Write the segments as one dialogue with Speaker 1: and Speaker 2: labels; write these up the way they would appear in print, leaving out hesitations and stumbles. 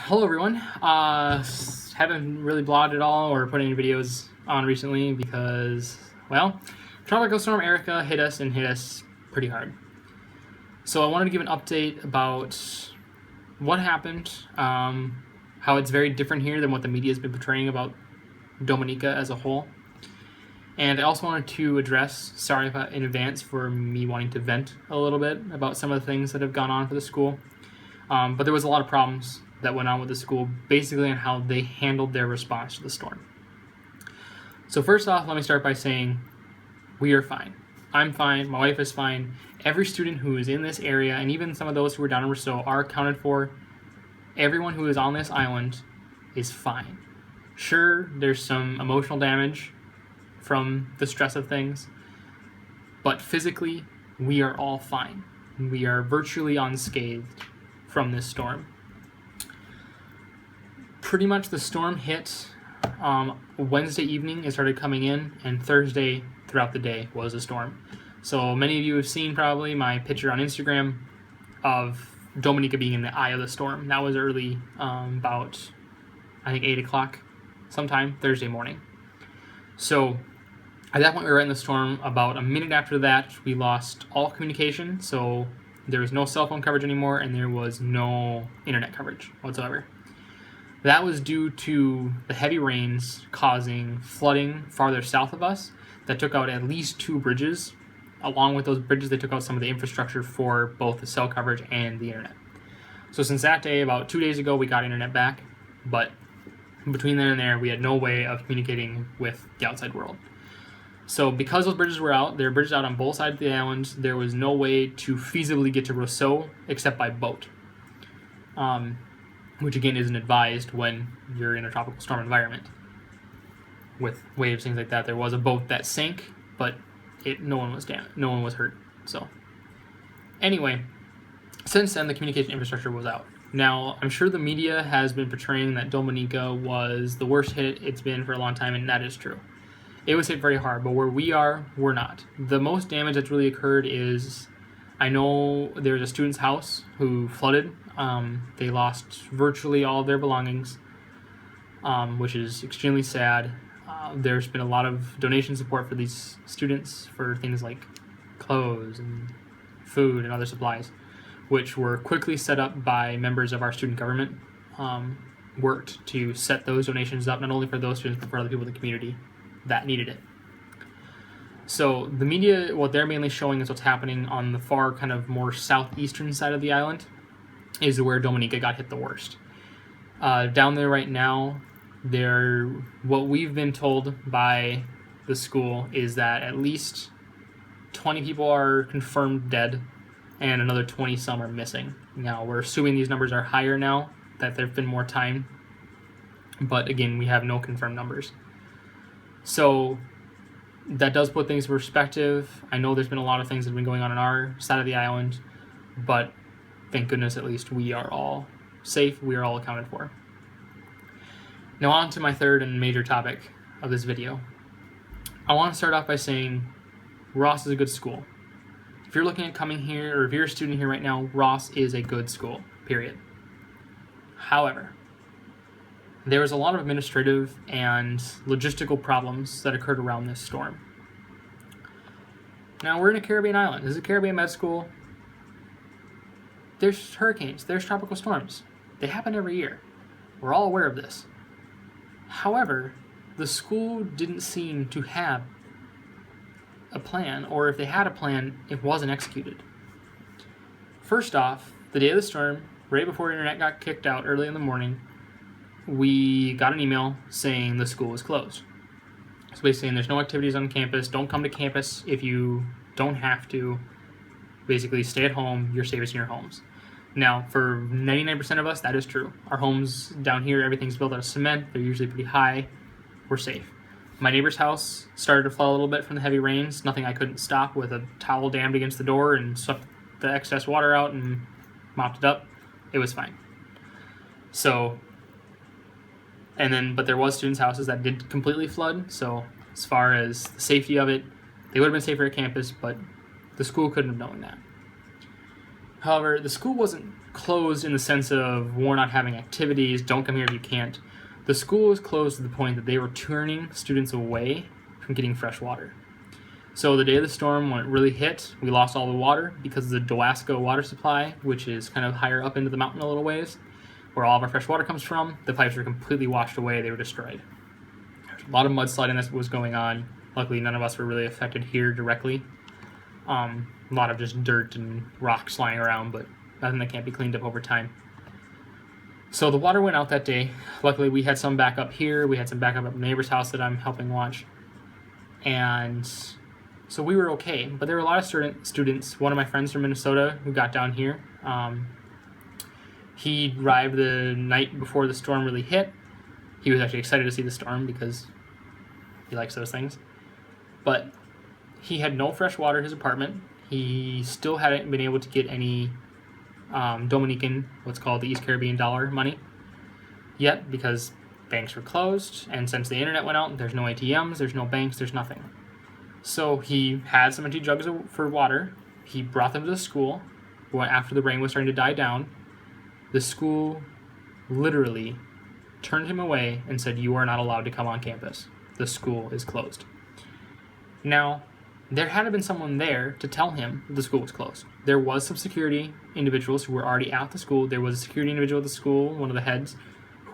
Speaker 1: Hello everyone. Haven't really blogged at all or put any videos on recently because, well, Tropical Storm Erika hit us pretty hard. So I wanted to give an update about what happened, how it's very different here than what the media has been portraying about Dominica as a whole. And I also wanted to address, sorry in advance for me wanting to vent a little bit about some of the things that have gone on for the school. But there was a lot of problems that went on with the school, basically on how they handled their response to the storm. So first off, let me start by saying we are fine. I'm fine. My wife is fine. Every student who is in this area, and even some of those who are down in Rousseau, are accounted for. Everyone who is on this island is fine. Sure, there's some emotional damage from the stress of things, but physically, we are all fine. We are virtually unscathed from this storm. Pretty much the storm hit Wednesday evening. It started coming in, and Thursday throughout the day was a storm. So many of you have seen probably my picture on Instagram of Dominica being in the eye of the storm. That was early, about I think 8 o'clock sometime Thursday morning. So at that point we were in the storm. About a minute after that we lost all communication, so there was no cell phone coverage anymore, and there was no internet coverage whatsoever. That was due to the heavy rains causing flooding farther south of us that took out at least 2 bridges. Along with those bridges, they took out some of the infrastructure for both the cell coverage and the internet. So since that day, about 2 days ago, we got internet back, but between then and there, we had no way of communicating with the outside world. So because those bridges were out, there were bridges out on both sides of the island, there was no way to feasibly get to Rousseau except by boat. Which again isn't advised when you're in a tropical storm environment with waves, things like that. There was a boat that sank, but no one was hurt. So anyway, since then the communication infrastructure was out. Now I'm sure the media has been portraying that Dominica was the worst hit it's been for a long time, and that is true. It was hit very hard, but where we are, we're not. The most damage that's really occurred is, I know there's a student's house who flooded. They lost virtually all of their belongings, which is extremely sad. There's been a lot of donation support for these students for things like clothes and food and other supplies, which were quickly set up by members of our student government. Worked to set those donations up, not only for those students, but for other people in the community that needed it. So the media, what they're mainly showing is what's happening on the far kind of more southeastern side of the island is where Dominica got hit the worst. Down there right now, what we've been told by the school is that at least 20 people are confirmed dead and another 20 some are missing. Now we're assuming these numbers are higher now, that there have been more time, but again, we have no confirmed numbers. So that does put things in perspective. I know there's been a lot of things that have been going on our side of the island, but thank goodness at least we are all safe, we are all accounted for. Now on to my third and major topic of this video. I want to start off by saying Ross is a good school. If you're looking at coming here, or if you're a student here right now, Ross is a good school, period. However, there was a lot of administrative and logistical problems that occurred around this storm. Now, we're in a Caribbean island. This is a Caribbean med school. There's hurricanes. There's tropical storms. They happen every year. We're all aware of this. However, the school didn't seem to have a plan, or if they had a plan, it wasn't executed. First off, the day of the storm, right before internet got kicked out early in the morning, we got an email saying the school is closed. So basically saying there's no activities on campus, don't come to campus if you don't have to. Basically stay at home, you're safest in your homes. Now for 99% of us, that is true. Our homes down here, everything's built out of cement, they're usually pretty high, we're safe. My neighbor's house started to flood a little bit from the heavy rains, nothing I couldn't stop with a towel dammed against the door and swept the excess water out and mopped it up. It was fine. So, but there was students' houses that did completely flood, so as far as the safety of it, they would have been safer at campus, but the school couldn't have known that. However, the school wasn't closed in the sense of we're not having activities, don't come here if you can't. The school was closed to the point that they were turning students away from getting fresh water. So the day of the storm, when it really hit, we lost all the water because of the Dowasco water supply, which is kind of higher up into the mountain a little ways, where all of our fresh water comes from. The pipes were completely washed away. They were destroyed. There's a lot of mudsliding that was going on. Luckily, none of us were really affected here directly. A lot of just dirt and rocks lying around, but nothing that can't be cleaned up over time. So the water went out that day. Luckily, we had some backup here. We had some backup at the neighbor's house that I'm helping watch. And so we were okay. But there were a lot of students. One of my friends from Minnesota who got down here, he arrived the night before the storm really hit. He was actually excited to see the storm because he likes those things. But he had no fresh water in his apartment. He still hadn't been able to get any Dominican, what's called the East Caribbean dollar money yet, because banks were closed, and since the internet went out, there's no ATMs, there's no banks, there's nothing. So he had some empty jugs for water. He brought them to the school. After the rain was starting to die down, the school literally turned him away and said, "You are not allowed to come on campus. The school is closed." Now, there had been someone there to tell him the school was closed. There was some security individuals who were already at the school. There was a security individual at the school, one of the heads,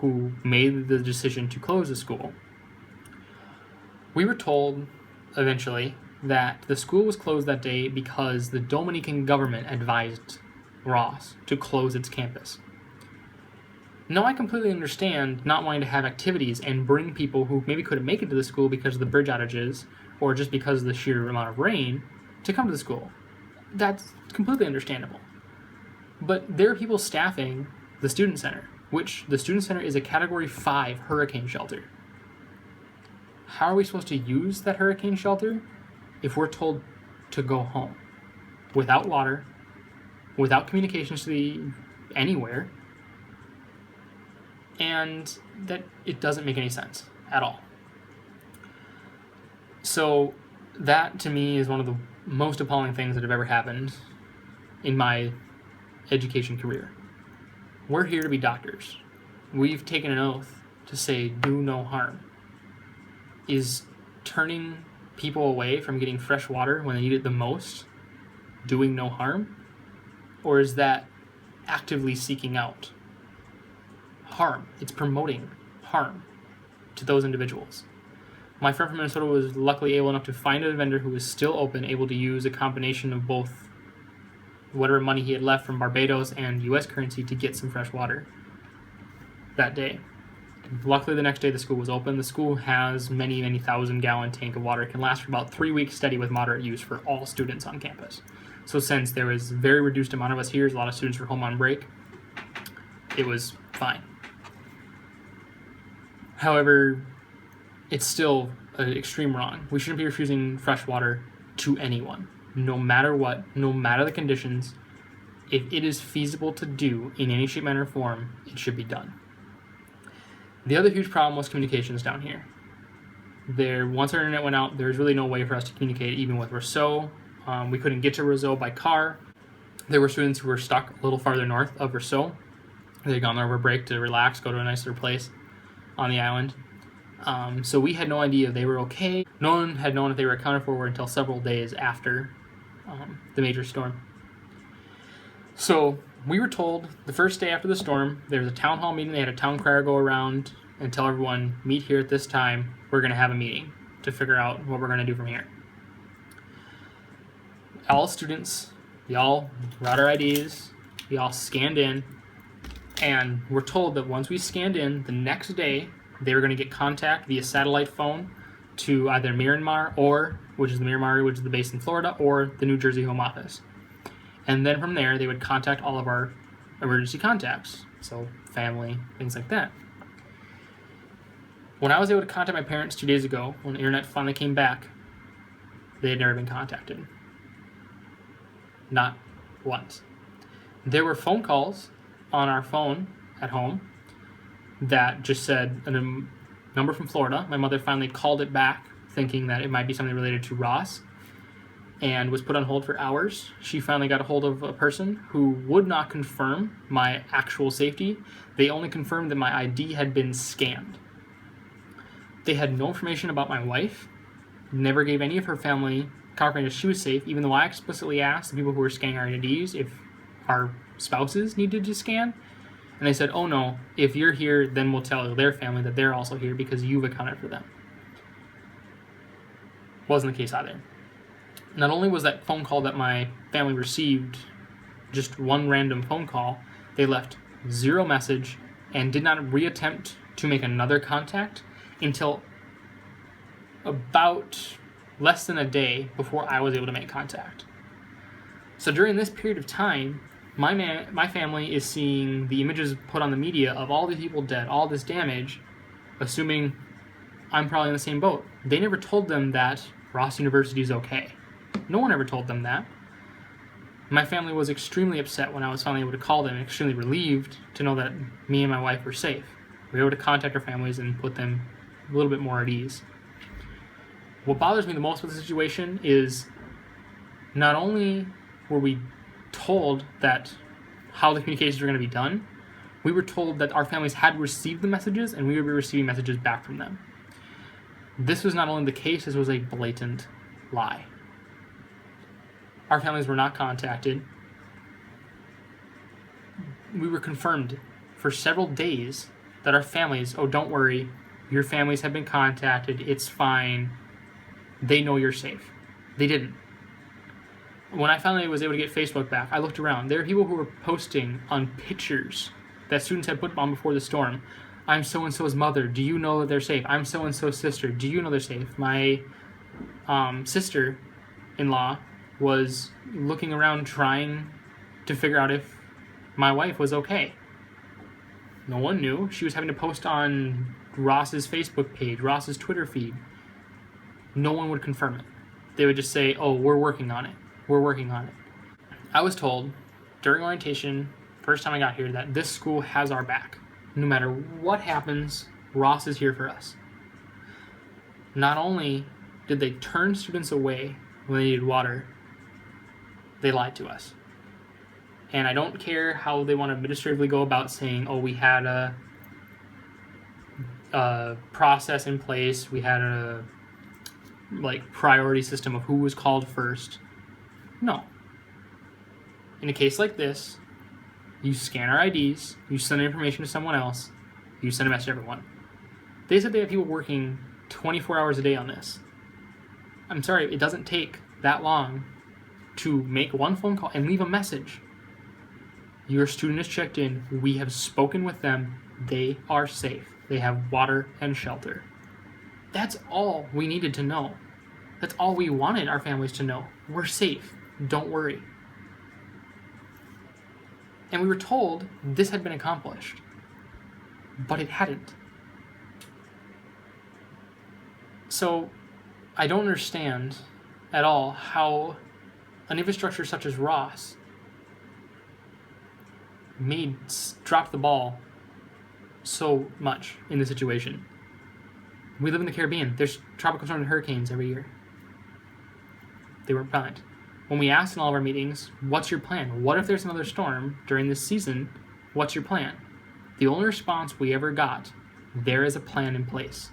Speaker 1: who made the decision to close the school. We were told eventually that the school was closed that day because the Dominican government advised Ross to close its campus. Now, I completely understand not wanting to have activities and bring people who maybe couldn't make it to the school because of the bridge outages or just because of the sheer amount of rain to come to the school. That's completely understandable. But there are people staffing the student center, which the student center is a Category 5 hurricane shelter. How are we supposed to use that hurricane shelter if we're told to go home without water, without communications to anywhere, and that it doesn't make any sense at all? So that, to me, is one of the most appalling things that have ever happened in my education career. We're here to be doctors. We've taken an oath to say, do no harm. Is turning people away from getting fresh water when they need it the most doing no harm? Or is that actively seeking out harm? It's promoting harm to those individuals. My friend from Minnesota was luckily able enough to find a vendor who was still open, able to use a combination of both whatever money he had left from Barbados and U.S. currency to get some fresh water that day. Luckily, the next day the school was open. The school has many, many thousand-gallon tank of water. It can last for about 3 weeks steady with moderate use for all students on campus. So since there was a very reduced amount of us here, a lot of students were home on break, it was fine. However, it's still an extreme wrong. We shouldn't be refusing fresh water to anyone, no matter what, no matter the conditions. If it is feasible to do in any shape, manner, or form, it should be done. The other huge problem was communications down here. Once our internet went out, there was really no way for us to communicate, even with Rousseau. We couldn't get to Rousseau by car. There were students who were stuck a little farther north of Rousseau. They had gone there over break to relax, go to a nicer place on the island. So we had no idea if they were okay. No one had known if they were accounted for until several days after the major storm. So we were told the first day after the storm, there was a town hall meeting. They had a town crier go around and tell everyone, meet here at this time. We're going to have a meeting to figure out what we're going to do from here. All students, we all brought our IDs, we all scanned in, and we're told that once we scanned in, the next day, they were going to get contact via satellite phone to either Miramar, which is the base in Florida, or the New Jersey home office. And then from there, they would contact all of our emergency contacts, so family, things like that. When I was able to contact my parents 2 days ago, when the internet finally came back, they had never been contacted. Not once. There were phone calls on our phone at home that just said a number from Florida. My mother finally called it back, thinking that it might be something related to Ross. and was put on hold for hours. She finally got a hold of a person who would not confirm my actual safety. They only confirmed that my ID had been scanned. They had no information about my wife, never gave any of her family confirmation that she was safe, even though I explicitly asked the people who were scanning our IDs if our spouses needed to scan. And they said, oh no, if you're here, then we'll tell their family that they're also here because you've accounted for them. Wasn't the case either. Not only was that phone call that my family received just one random phone call, they left zero message and did not reattempt to make another contact until about less than a day before I was able to make contact. So during this period of time, my family is seeing the images put on the media of all these people dead, all this damage, assuming I'm probably in the same boat. They never told them that Ross University is okay. No one ever told them that. My family was extremely upset when I was finally able to call them, and extremely relieved to know that me and my wife were safe. We were able to contact our families and put them a little bit more at ease. What bothers me the most with the situation is not only were we told that how the communications were going to be done, we were told that our families had received the messages and we would be receiving messages back from them. This was not only the case, this was a blatant lie. Our families were not contacted. We were confirmed for several days that our families, oh, don't worry, your families have been contacted, it's fine, they know you're safe. They didn't. When I finally was able to get Facebook back, I looked around. There are people who were posting on pictures that students had put on before the storm. I'm so-and-so's mother. Do you know that they're safe? I'm so-and-so's sister. Do you know they're safe? My sister-in-law was looking around trying to figure out if my wife was okay. No one knew. She was having to post on Ross's Facebook page, Ross's Twitter feed. No one would confirm it. They would just say, oh, we're working on it. We're working on it. I was told during orientation, first time I got here, that this school has our back. No matter what happens, Ross is here for us. Not only did they turn students away when they needed water, they lied to us. And I don't care how they want to administratively go about saying, oh, we had a process in place, we had a priority system of who was called first. No. In a case like this, you scan our IDs, you send information to someone else, you send a message to everyone. They said they have people working 24 hours a day on this. I'm sorry, it doesn't take that long to make one phone call and leave a message. Your student is checked in, we have spoken with them, they are safe. They have water and shelter. That's all we needed to know. That's all we wanted our families to know. We're safe. Don't worry. And we were told this had been accomplished, but it hadn't. So I don't understand at all how an infrastructure such as Ross dropped the ball so much in this situation. We live in the Caribbean. There's tropical storms and hurricanes every year. They weren't planned. When we asked in all of our meetings, what's your plan? What if there's another storm during this season? What's your plan? The only response we ever got, there is a plan in place.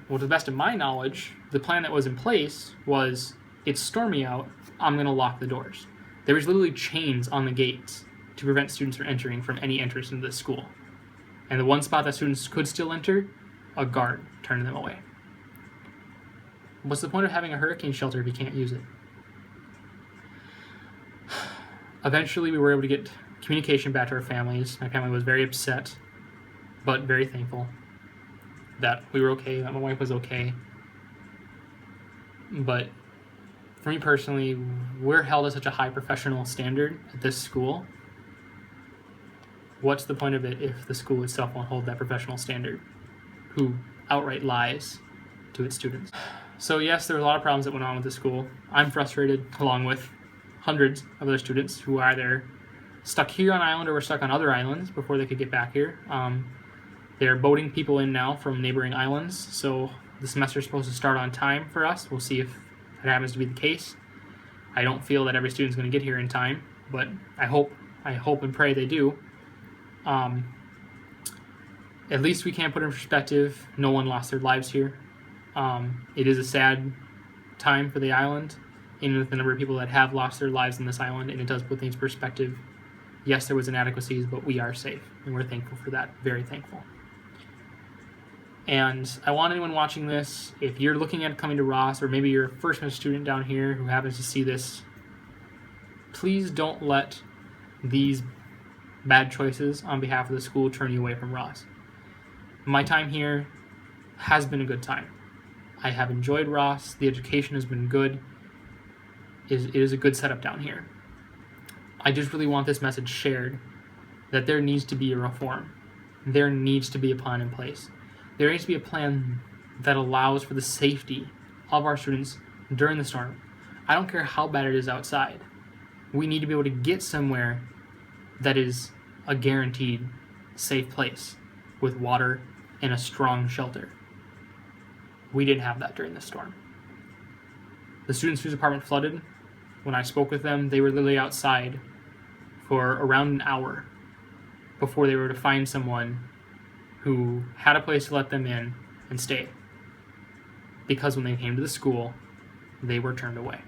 Speaker 1: Well, to the best of my knowledge, the plan that was in place was, it's stormy out, I'm going to lock the doors. There was literally chains on the gates to prevent students from entering from any entrance into the school. And the one spot that students could still enter, a guard turned them away. What's the point of having a hurricane shelter if you can't use it? Eventually, we were able to get communication back to our families. My family was very upset, but very thankful that we were okay, that my wife was okay. But for me personally, we're held at such a high professional standard at this school. What's the point of it if the school itself won't hold that professional standard? Who outright lies to its students? So yes, there were a lot of problems that went on with the school. I'm frustrated, along with hundreds of other students who are either stuck here on island or were stuck on other islands before they could get back here. They're boating people in now from neighboring islands, so the semester is supposed to start on time for us. We'll see if that happens to be the case. I don't feel that every student's going to get here in time, but I hope and pray they do. At least we can put in perspective, no one lost their lives here. It is a sad time for the island, and with the number of people that have lost their lives in this island, and it does put things in perspective. Yes, there was inadequacies, but we are safe, and we're thankful for that, very thankful. And I want anyone watching this, if you're looking at coming to Ross, or maybe you're a first semester student down here who happens to see this, please don't let these bad choices on behalf of the school turn you away from Ross. My time here has been a good time. I have enjoyed Ross. The education has been good. It is a good setup down here. I just really want this message shared that there needs to be a reform. There needs to be a plan in place. There needs to be a plan that allows for the safety of our students during the storm. I don't care how bad it is outside. We need to be able to get somewhere that is a guaranteed safe place with water and a strong shelter. We didn't have that during this storm. The students whose apartment flooded, when I spoke with them, they were literally outside for around an hour before they were to find someone who had a place to let them in and stay. Because when they came to the school, they were turned away.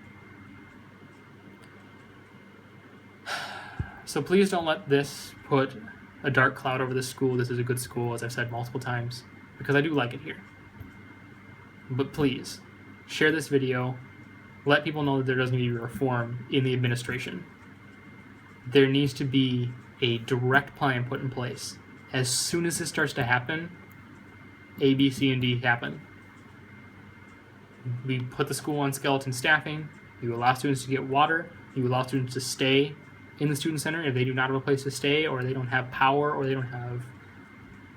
Speaker 1: So please don't let this put a dark cloud over this school. This is a good school, as I've said multiple times, because I do like it here. But please, share this video. Let people know that there does need to be reform in the administration. There needs to be a direct plan put in place. As soon as this starts to happen, A, B, C, and D happen. We put the school on skeleton staffing. You allow students to get water. You allow students to stay in the student center if they do not have a place to stay, or they don't have power, or they don't have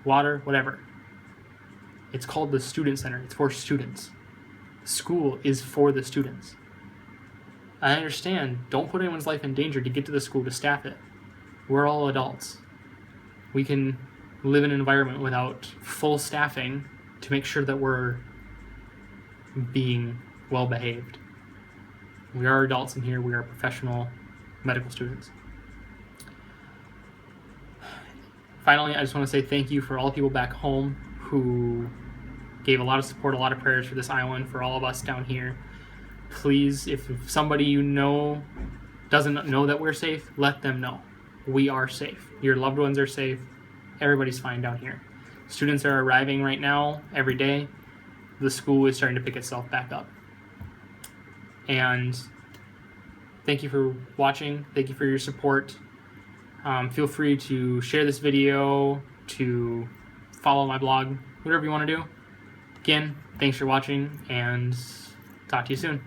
Speaker 1: water, whatever. It's called the student center. It's for students. School is for the students. I understand. Don't put anyone's life in danger to get to the school to staff it. We're all adults. We can live in an environment without full staffing to make sure that we're being well behaved. We are adults in here. We are professional medical students. Finally, I just want to say thank you for all the people back home who gave a lot of support, a lot of prayers for this island, for all of us down here. Please, if somebody you know doesn't know that we're safe, let them know. We are safe. Your loved ones are safe. Everybody's fine down here. Students are arriving right now, every day. The school is starting to pick itself back up. And thank you for watching. Thank you for your support. Feel free to share this video, to follow my blog, whatever you want to do. Again, thanks for watching, and talk to you soon.